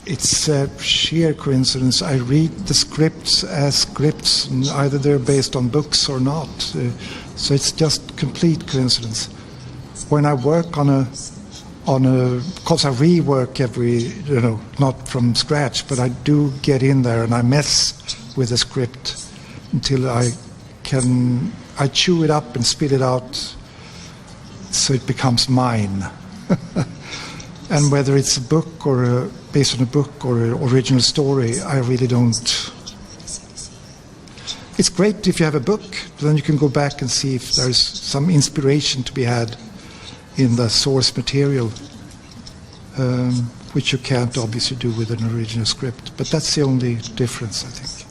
it's a sheer coincidence. I read the scripts as scripts, and either they're based on books or not. So it's just complete coincidence. When I work on a, because I rework not from scratch, but I do get in there and I mess with the script until I chew it up and spit it out so it becomes mine. And whether it's a book or based on a book or an original story, I really don't. It's great if you have a book, then you can go back and see if there's some inspiration to be had in the source material, which you can't obviously do with an original script. But that's the only difference, I think.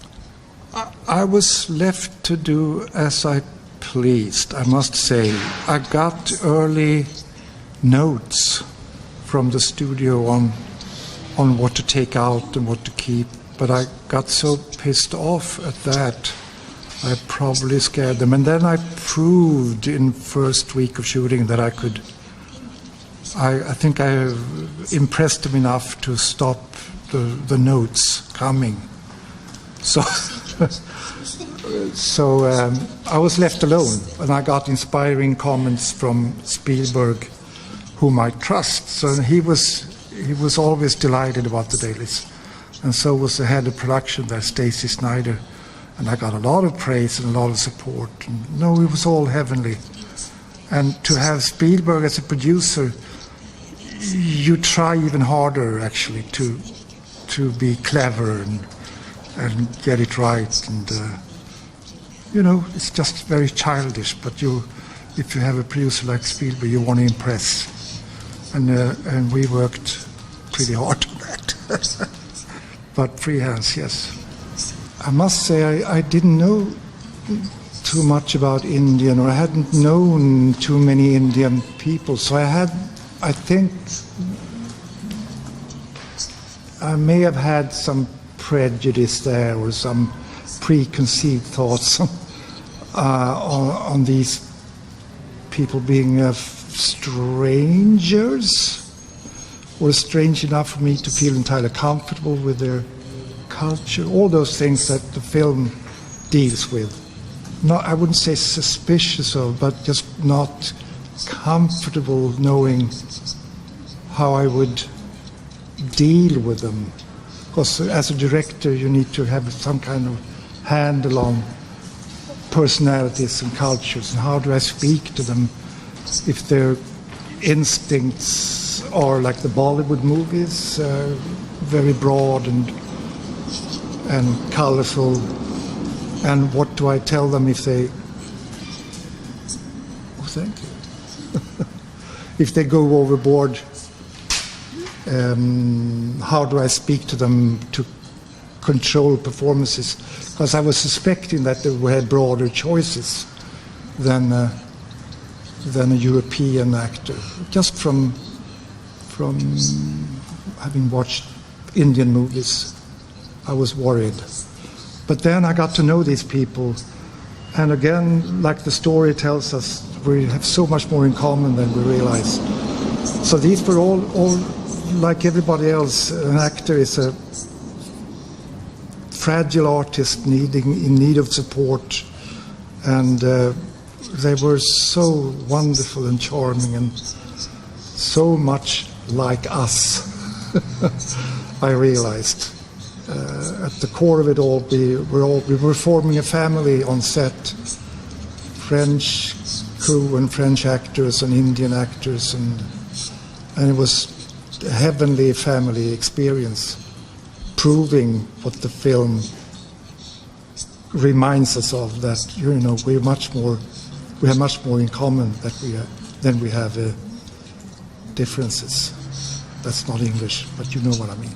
I was left to do as I pleased, I must say. I got early notes from the studio on what to take out and what to keep, but I got so pissed off at that, I probably scared them. And then I proved in first week of shooting that I could. I think I impressed them enough to stop the notes coming. So, I was left alone, and I got inspiring comments from Spielberg, whom I trust. So he was always delighted about the dailies, and so was the head of production there, Stacy Snyder, and I got a lot of praise and a lot of support. And no, it was all heavenly. And to have Spielberg as a producer, you try even harder actually to be clever and get it right. And it's just very childish. But if you have a producer like Spielberg, you want to impress. And we worked pretty hard on that. But free hands, yes. I must say I didn't know too much about Indian, or I hadn't known too many Indian people. So I think I may have had some prejudice there or some preconceived thoughts on these people being strangers, or strange enough for me to feel entirely comfortable with their culture, all those things that the film deals with. I wouldn't say suspicious of, but just not comfortable knowing how I would deal with them. Because as a director, you need to have some kind of handle on personalities and cultures, and how do I speak to them if their instincts are like the Bollywood movies, very broad and colorful, and what do I tell them if they thank you if they go overboard, how do I speak to them to control performances? Because I was suspecting that they had broader choices than a European actor, just from having watched Indian movies. I was worried. But then I got to know these people, and again, like the story tells us, we have so much more in common than we realize. So these were all like everybody else. An actor is a fragile artist in need of support, and they were so wonderful and charming and so much like us. I realized. At the core of it all, we were forming a family on set. French crew and French actors and Indian actors, and it was a heavenly family experience, proving what the film reminds us of, that we have much more in common than we have differences. That's not English, but you know what I mean.